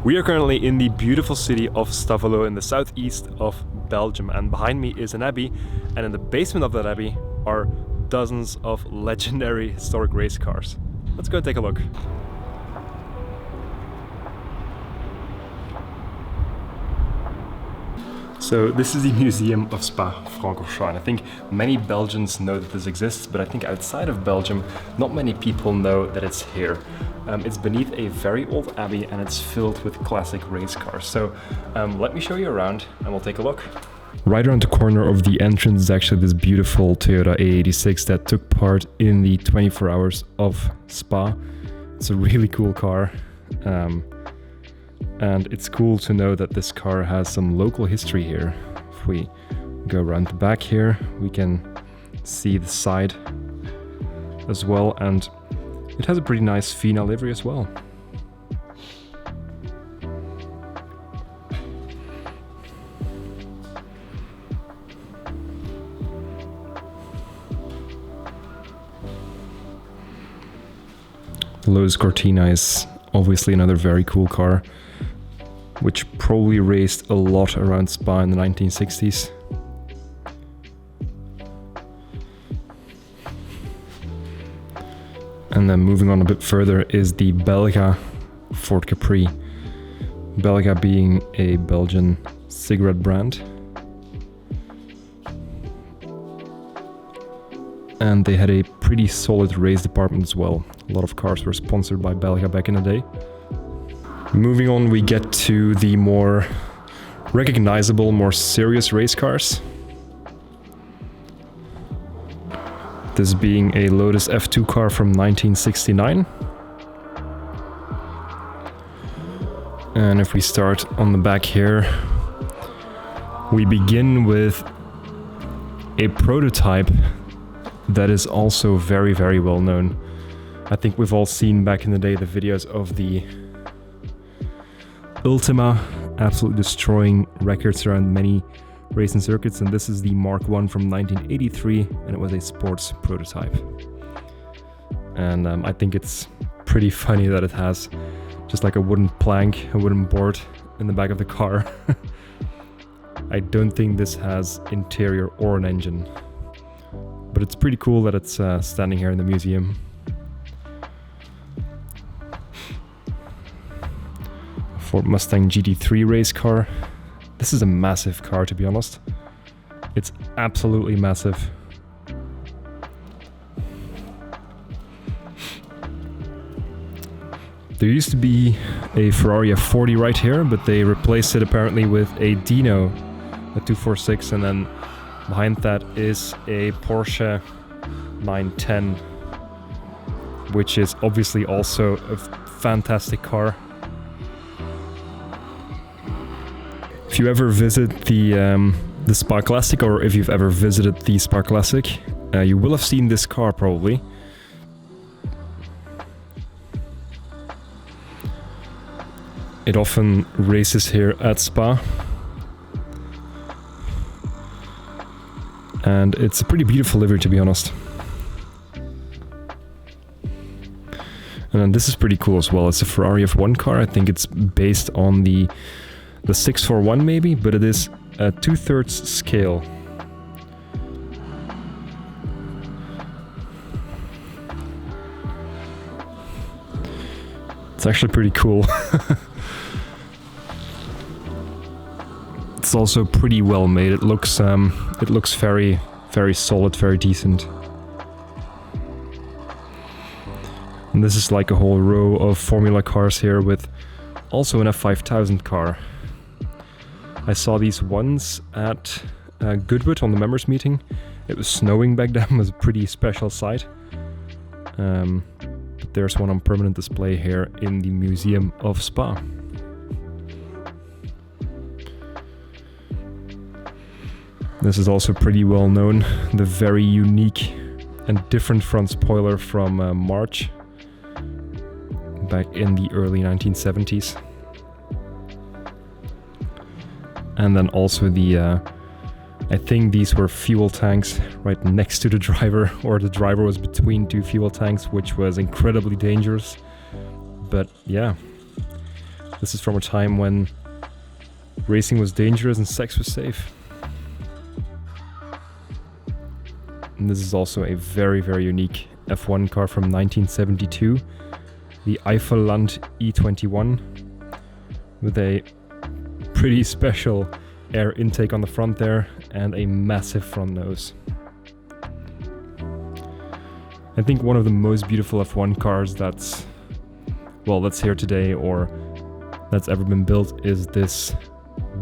We are currently in the beautiful city of Stavelot in the southeast of Belgium, and behind me is an abbey, and in the basement of that abbey are dozens of legendary historic race cars. Let's go and take a look. So this is the Museum of Spa-Francorchamps. I think many Belgians know that this exists, but I think outside of Belgium, not many people know that it's here. It's beneath a very old abbey and it's filled with classic race cars. So let me show you around and we'll take a look. Right around the corner of the entrance is actually this beautiful Toyota A86 that took part in the 24 Hours of Spa. It's a really cool car. And it's cool to know that this car has some local history here. If we go around the back here, we can see the side as well, and it has a pretty nice Fina livery as well. The Lotus Cortina is obviously another very cool car, which probably raced a lot around Spa in the 1960s. And then moving on a bit further is the Belga Ford Capri. Belga being a Belgian cigarette brand. And they had a pretty solid race department as well. A lot of cars were sponsored by Belga back in the day. Moving on, we get to the more recognizable, more serious race cars. This being a Lotus F2 car from 1969. And if we start on the back here, we begin with a prototype that is also very, very well known. I think we've all seen back in the day the videos of the Ultima absolutely destroying records around many racing circuits, and this is the Mark I from 1983, and it was a sports prototype. And I think it's pretty funny that it has just like a wooden plank, a wooden board in the back of the car. I don't think this has interior or an engine, but it's pretty cool that it's standing here in the museum. Ford Mustang GT3 race car. This is a massive car, to be honest. It's absolutely massive. There used to be a Ferrari F40 right here, but they replaced it apparently with a Dino, a 246, and then behind that is a Porsche 910, which is obviously also a fantastic car. If you ever visit the Spa Classic, or if you've ever visited the Spa Classic, you will have seen this car probably. It often races here at Spa. And it's a pretty beautiful livery, to be honest. And then this is pretty cool as well. It's a Ferrari F1 car. I think it's based on the 641 maybe, but it is a 2/3 scale. It's actually pretty cool. It's also pretty well made. It looks very, very solid, very decent. And this is like a whole row of Formula cars here with also an F5000 car. I saw these once at Goodwood on the members meeting. It was snowing back then, it was a pretty special sight. But there's one on permanent display here in the Museum of Spa. This is also pretty well known, the very unique and different front spoiler from March back in the early 1970s. And then also the, I think these were fuel tanks right next to the driver, or the driver was between two fuel tanks, which was incredibly dangerous. But yeah, This is from a time when racing was dangerous and sex was safe. And this is also a very, very unique F1 car from 1972, the Eifelland E21, with a pretty special air intake on the front there and a massive front nose. I think one of the most beautiful F1 cars that's here today or that's ever been built is this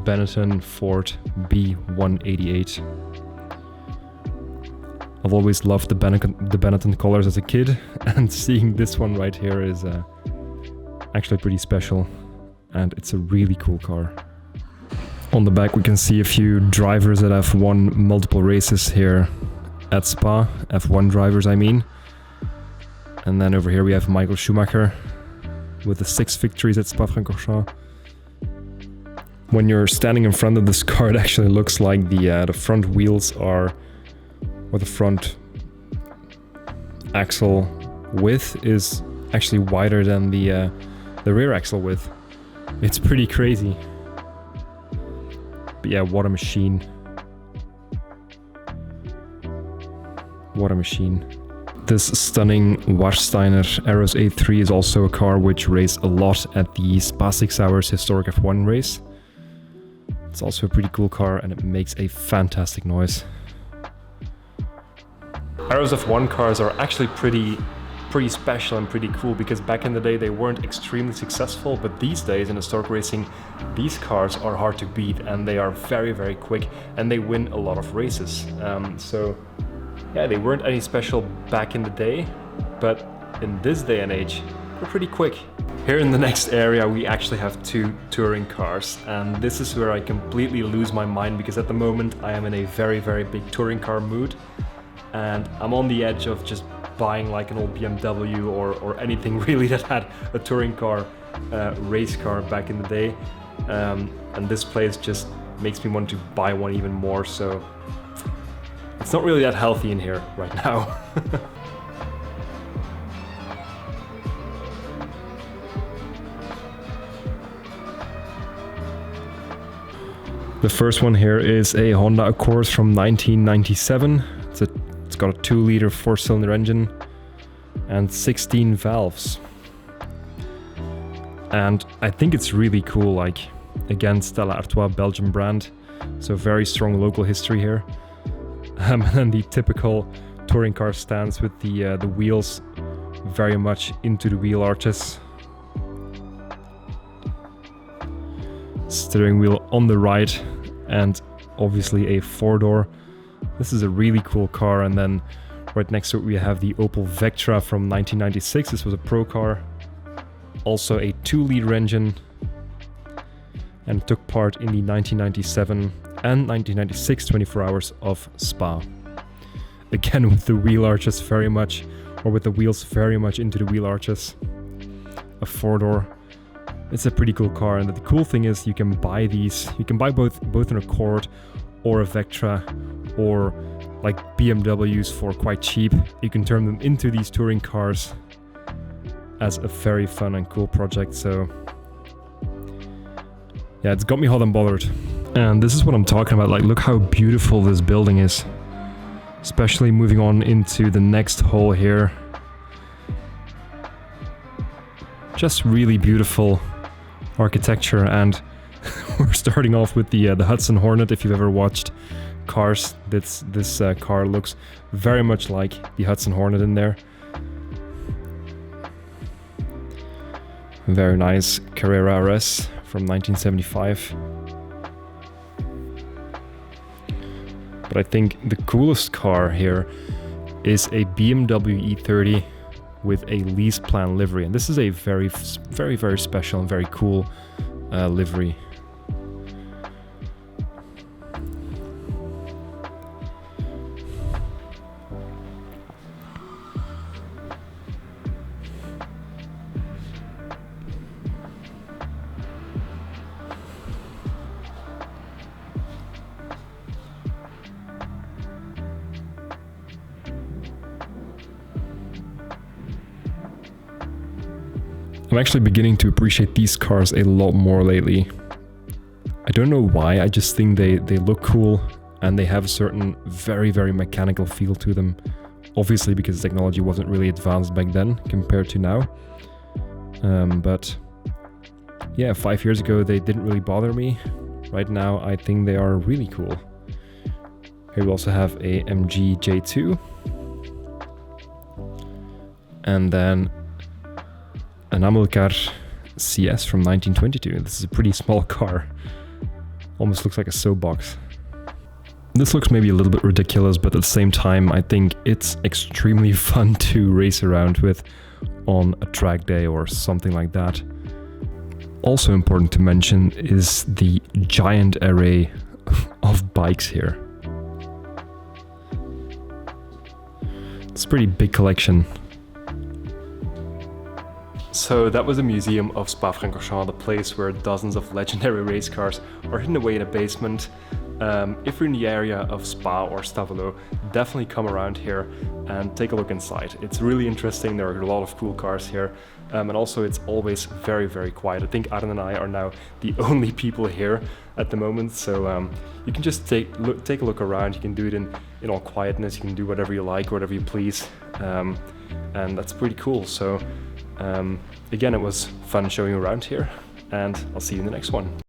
Benetton Ford B188. I've always loved the Benetton colors as a kid, and seeing this one right here is actually pretty special, and it's a really cool car. On the back we can see a few drivers that have won multiple races here at Spa, F1 drivers I mean. And then over here we have Michael Schumacher with the 6 victories at Spa-Francorchamps. When you're standing in front of this car, it actually looks like the front wheels or the front axle width is actually wider than the rear axle width. It's pretty crazy. But yeah, what a machine. What a machine. This stunning Warsteiner Aros A3 is also a car which raced a lot at the Spa 6 Hours historic F1 race. It's also a pretty cool car and it makes a fantastic noise. Aros F1 cars are actually pretty special and pretty cool because back in the day they weren't extremely successful, but these days in historic racing these cars are hard to beat and they are very, very quick and they win a lot of races. So yeah, they weren't any special back in the day, but in this day and age they're pretty quick. Here in the next area we actually have 2 touring cars, and this is where I completely lose my mind because at the moment I am in a very, very big touring car mood and I'm on the edge of just buying like an old BMW or anything really that had a touring car, race car back in the day. And this place just makes me want to buy one even more, so it's not really that healthy in here right now. The first one here is a Honda Accord from 1997. It's got a 2-liter 4-cylinder engine and 16 valves. And I think it's really cool, like, again, Stella Artois Belgian brand, so very strong local history here. And then the typical touring car stance with the wheels very much into the wheel arches. Steering wheel on the right and obviously a 4-door. This is a really cool car, and then right next to it we have the Opel Vectra from 1996. This was a pro car. Also a 2-liter engine, and took part in the 1997 and 1996 24 Hours of Spa. Again with the wheel arches very much, or with the wheels very much into the wheel arches. A 4-door. It's a pretty cool car, and the cool thing is you can buy these. You can buy both an Accord or a Vectra, or like BMWs for quite cheap. You can turn them into these touring cars as a very fun and cool project. So yeah, it's got me hot and bothered. And this is what I'm talking about. Like, look how beautiful this building is. Especially moving on into the next hole here. Just really beautiful architecture, and we're starting off with the Hudson Hornet. If you've ever watched Cars, this car looks very much like the Hudson Hornet in there. Very nice Carrera RS from 1975. But I think the coolest car here is a BMW E30 with a lease plan livery, and this is a very, very, very special and very cool livery. I'm actually beginning to appreciate these cars a lot more lately. I don't know why, I just think they look cool and they have a certain very, very mechanical feel to them. Obviously because technology wasn't really advanced back then compared to now. But yeah, 5 years ago they didn't really bother me. Right now I think they are really cool. Here we also have a MG J2. And then an Amilcar CS from 1922. This is a pretty small car. Almost looks like a soapbox. This looks maybe a little bit ridiculous, but at the same time, I think it's extremely fun to race around with on a track day or something like that. Also important to mention is the giant array of bikes here. It's a pretty big collection. So that was the Museum of Spa-Francorchamps, the place where dozens of legendary race cars are hidden away in a basement. If you're in the area of Spa or Stavelot, definitely come around here and take a look inside. It's really interesting, there are a lot of cool cars here, and also it's always very, very quiet. I think Arne and I are now the only people here at the moment, so you can just take a look around. You can do it in all quietness, you can do whatever you like, whatever you please, and that's pretty cool. So again, it was fun showing you around here, and I'll see you in the next one.